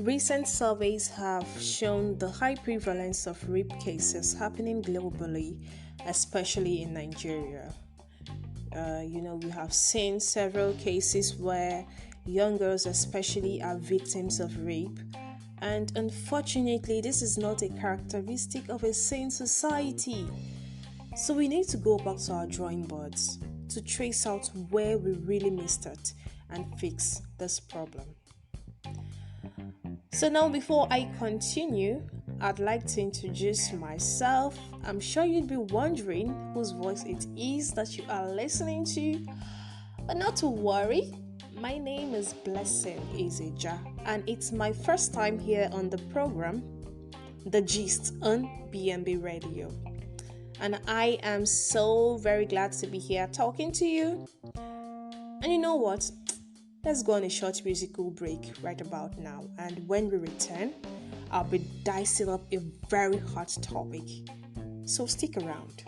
Recent surveys have shown the high prevalence of rape cases happening globally, especially in Nigeria. We have seen several cases where young girls, especially, are victims of rape. And unfortunately, this is not a characteristic of a sane society. So we need to go back to our drawing boards to trace out where we really missed it and fix this problem. So now, before I continue, I'd like to introduce myself. I'm sure you'd be wondering whose voice it is that you are listening to, but not to worry. My name is Blessing Ezeja, and it's my first time here on the program, The Gist on BNB Radio. And I am so very glad to be here talking to you. And you know what? Let's go on a short musical break right about now. And when we return, I'll be dicing up a very hot topic. So stick around.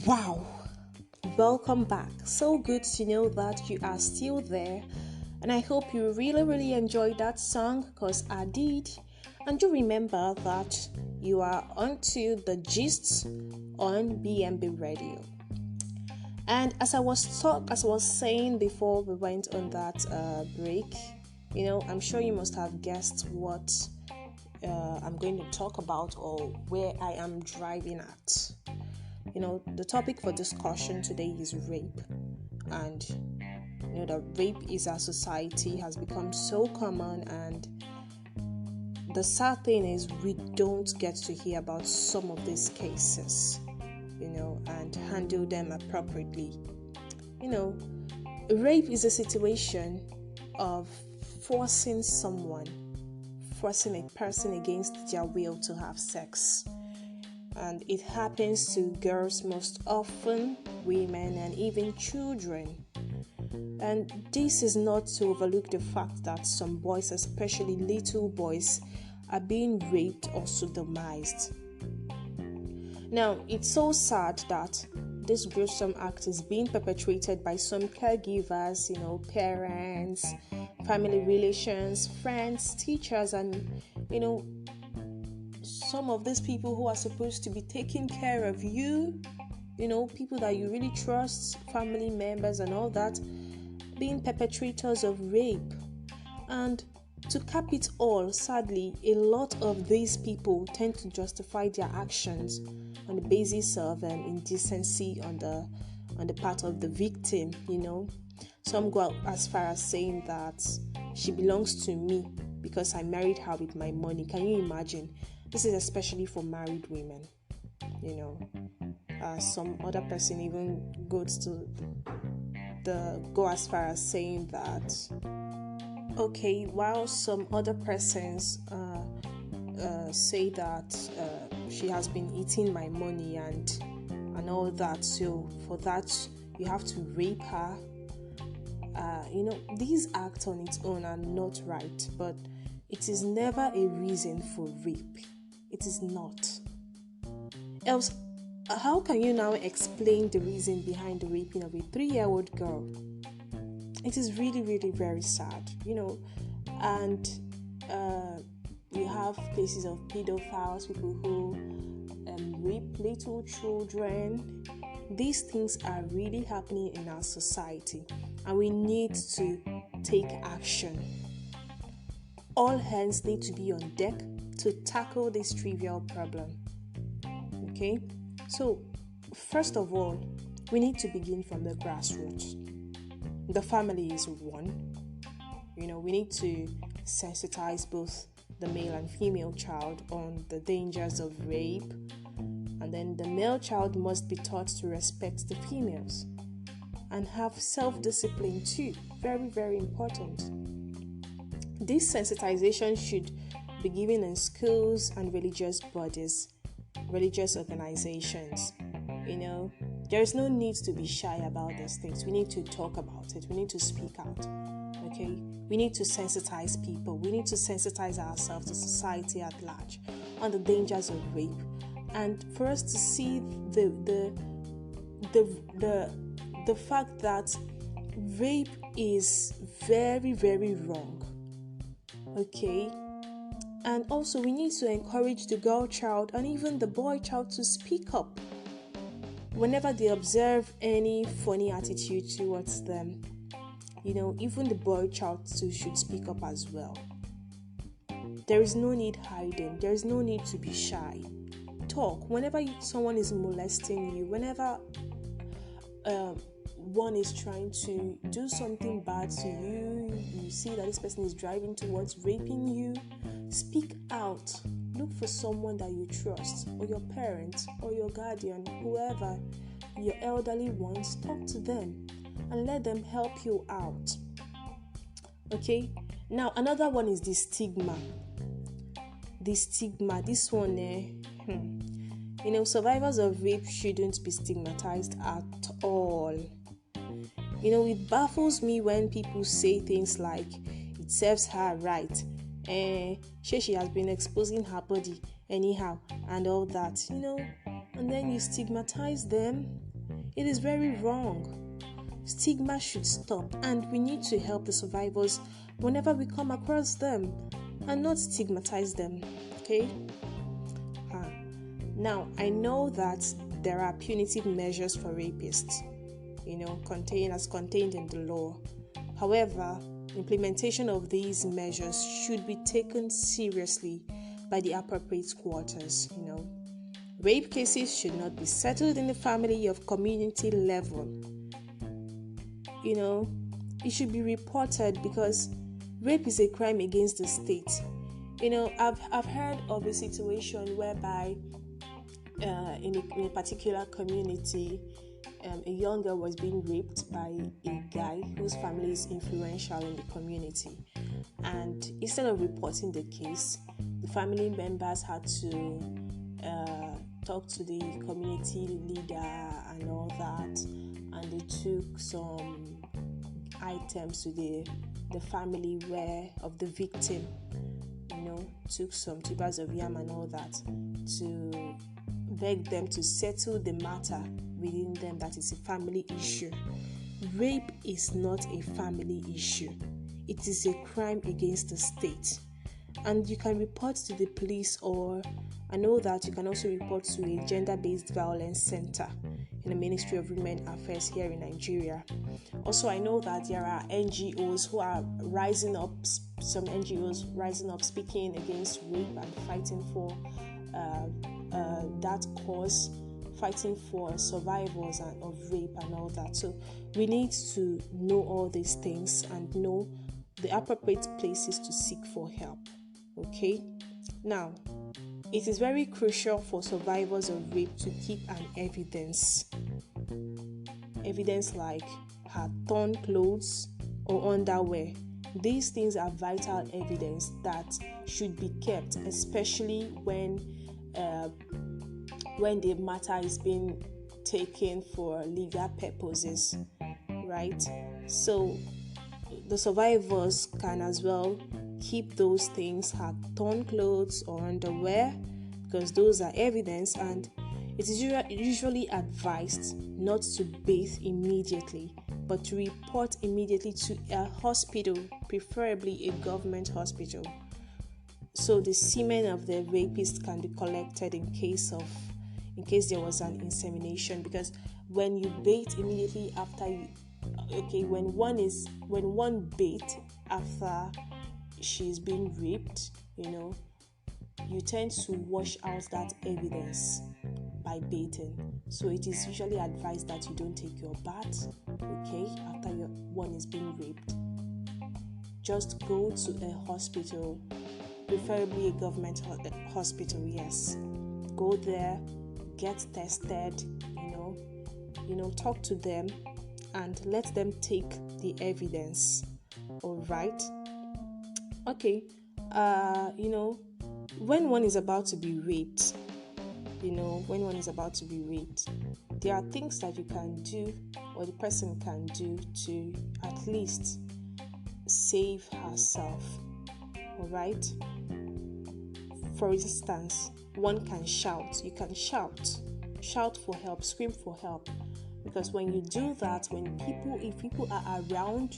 Wow, welcome back. So good to know that you are still there, and I hope you really enjoyed that song, because I did. And do remember that you are onto the gist on BNB Radio. And as I was saying before we went on that break, I'm sure you must have guessed what I'm going to talk about or where I am driving at. The topic for discussion today is rape. And that rape is our society has become so common, and the sad thing is we don't get to hear about some of these cases, and handle them appropriately. Rape is a situation of forcing a person against their will to have sex. And it happens to girls most often, women, and even children. And this is not to overlook the fact that some boys, especially little boys, are being raped or sodomized. Now, it's so sad that this gruesome act is being perpetrated by some caregivers, parents, family relations, friends, teachers, and, some of these people who are supposed to be taking care of you, people that you really trust, family members and all that, being perpetrators of rape. And to cap it all, sadly, a lot of these people tend to justify their actions on the basis of indecency on the on the part of the victim, Some go as far as saying that she belongs to me because I married her with my money. Can you imagine? This is especially for married women, Some other person even goes to go as far as saying that, okay, while some other persons say that she has been eating my money and all that, so for that you have to rape her. These acts on its own are not right, but it is never a reason for rape. It is not. Else, how can you now explain the reason behind the raping of a 3-year-old girl? It is really, really very sad, and you have cases of pedophiles, people who rape little children. These things are really happening in our society, and we need to take action. All hands need to be on deck to tackle this trivial problem. Okay? So, first of all, we need to begin from the grassroots. The family is one. We need to sensitize both the male and female child on the dangers of rape, and then the male child must be taught to respect the females and have self-discipline too. Very, very important. This sensitization should be given in schools and religious bodies, religious organizations. There is no need to be shy about these things. We need to talk about it. We need to speak out. Okay? We need to sensitize people. We need to sensitize ourselves, the society at large, on the dangers of rape, and for us to see the fact that rape is very, very wrong. Okay? And also we need to encourage the girl child and even the boy child to speak up whenever they observe any funny attitude towards them. Even the boy child too should speak up as well. There is no need hiding. There is no need to be shy. Talk. Whenever someone is molesting you, whenever one is trying to do something bad to you, you see that this person is driving towards raping you, speak out. Look for someone that you trust, or your parent, or your guardian, whoever, your elderly ones. Talk to them and let them help you out. Okay? Now, another one is the stigma. This one, survivors of rape shouldn't be stigmatized at all. It baffles me when people say things like, it serves her right, she has been exposing her body anyhow, and all that, and then you stigmatize them. It is very wrong. Stigma should stop, and we need to help the survivors whenever we come across them and not stigmatize them. Okay? Now, I know that there are punitive measures for rapists, contained in the law. However, implementation of these measures should be taken seriously by the appropriate quarters. Rape cases should not be settled in the family of community level. It should be reported, because rape is a crime against the state. I've heard of a situation whereby in a particular community, a young girl was being raped by a guy whose family is influential in the community. And instead of reporting the case, the family members had to talk to the community leader and all that, and they took some items to the family of the victim, took some tubers of yam and all that to beg them to settle the matter within them, that is a family issue. Rape is not a family issue. It is a crime against the state. And you can report to the police, or I know that you can also report to a gender-based violence center in the Ministry of Women Affairs here in Nigeria. Also, I know that there are NGOs who are rising up, some NGOs rising up, speaking against rape and fighting for that cause, fighting for survivors of rape and all that. So we need to know all these things and know the appropriate places to seek for help. Okay? Now, it is very crucial for survivors of rape to keep an evidence like her torn clothes or underwear. These things are vital evidence that should be kept, especially when the matter is being taken for legal purposes, right? So the survivors can as well keep those things, her torn clothes or underwear, because those are evidence, and it is usually advised not to bathe immediately, but to report immediately to a hospital, preferably a government hospital, so the semen of the rapist can be collected in case there was an insemination. Because when you bathe immediately after when one bathes after she's been raped, you tend to wash out that evidence by bathing. So it is usually advised that you don't take your bath, after your one is being raped. Just go to a hospital, preferably a government hospital, yes. Go there, get tested, talk to them and let them take the evidence. All right? Okay. When one is about to be raped, there are things that you can do or the person can do to at least save herself. All right? For instance, one can shout. You can shout for help, scream for help. Because when you do that, if people are around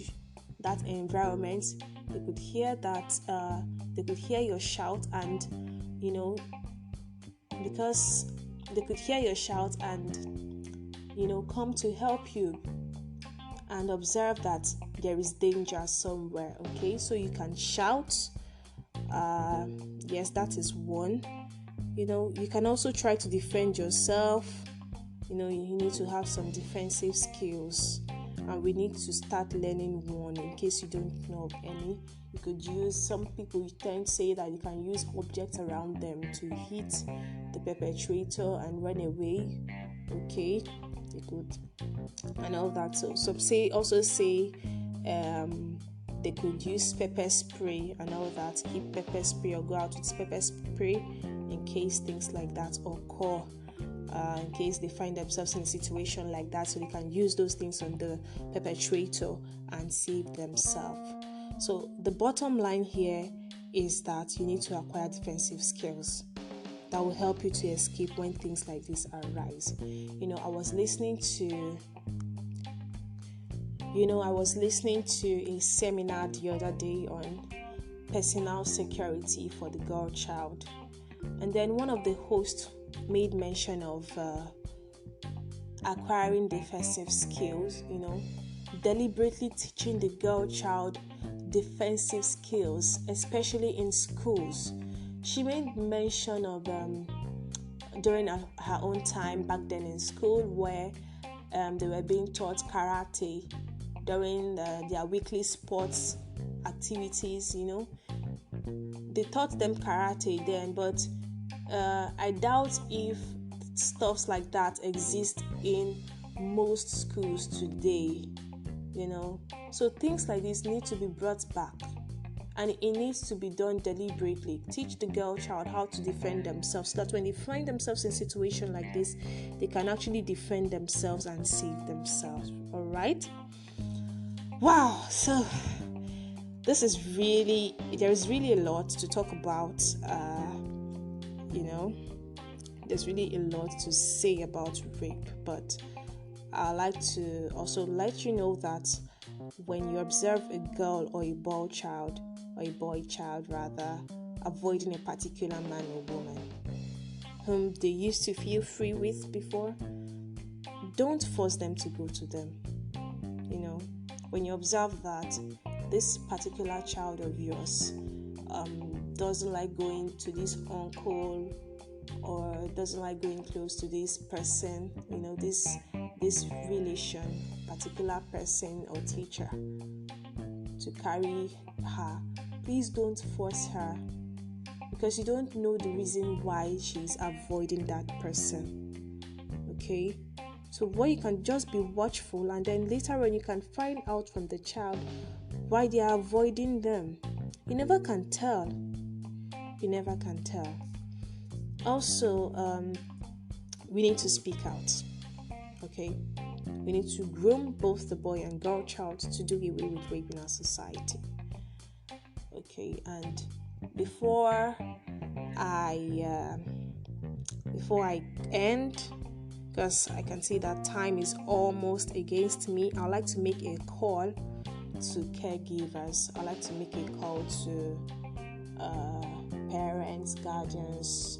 that environment, they could hear that, they could hear your shout, and because they could hear your shout and come to help you and observe that there is danger somewhere. Okay, so you can shout. Yes, that is one. You can also try to defend yourself. You need to have some defensive skills, and we need to start learning one in case you don't know of any. You could use, some people tend to say that you can use objects around them to hit the perpetrator and run away. Okay, you could, and all that. So some say they could use pepper spray and all that. Keep pepper spray or go out with pepper spray in case things like that occur. In case they find themselves in a situation like that, so they can use those things on the perpetrator and save themselves. So the bottom line here is that you need to acquire defensive skills that will help you to escape when things like this arise. I was listening to a seminar the other day on personal security for the girl child, and then one of the hosts made mention of acquiring defensive skills, deliberately teaching the girl child defensive skills, especially in schools. She made mention of during her own time back then in school, where they were being taught karate during their weekly sports activities. They taught them karate then, but I doubt if stuffs like that exist in most schools today, So things like this need to be brought back, and it needs to be done deliberately. Teach the girl child how to defend themselves, so that when they find themselves in a situation like this, they can actually defend themselves and save themselves. All right? Wow. So there is really a lot to talk about. There's really a lot to say about rape, but I like to also let you know that when you observe a girl or a boy child rather, avoiding a particular man or woman whom they used to feel free with before, don't force them to go to them. When you observe that this particular child of yours doesn't like going to this uncle or doesn't like going close to this person, this relation, particular person or teacher to carry her, please don't force her, because you don't know the reason why she's avoiding that person. Okay? So what you can just be watchful, and then later on you can find out from the child why they are avoiding them. You never can tell. Also, we need to speak out. Okay? We need to groom both the boy and girl child to do away with rape in our society. Okay, and before I end, because I can see that time is almost against me, I'd like to make a call to caregivers. I'd like to make a call to parents, guardians,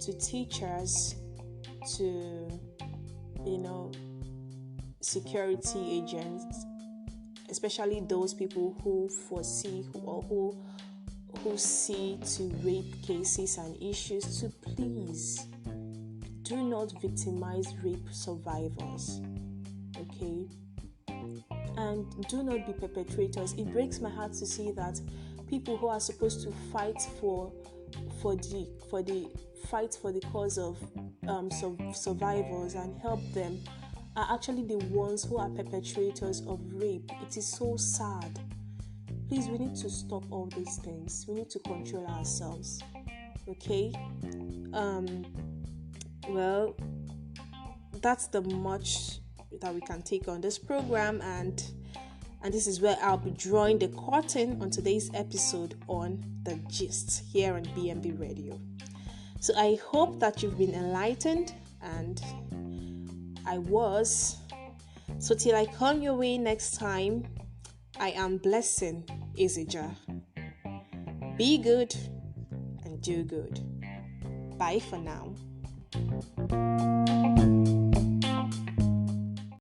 to teachers, to security agents, especially those people who foresee or who see to rape cases and issues, to please do not victimize rape survivors. Okay? And do not be perpetrators. It breaks my heart to see that people who are supposed to fight for the cause of survivors and help them are actually the ones who are perpetrators of rape. It is so sad. Please, we need to stop all these things. We need to control ourselves. Okay? Well, that's the much that we can take on this program, and this is where I'll be drawing the curtain on today's episode on The Gist here on BNB Radio. So I hope that you've been enlightened, and I was. So till I come your way next time, I am Blessing Ezeja. Be good and do good. Bye for now.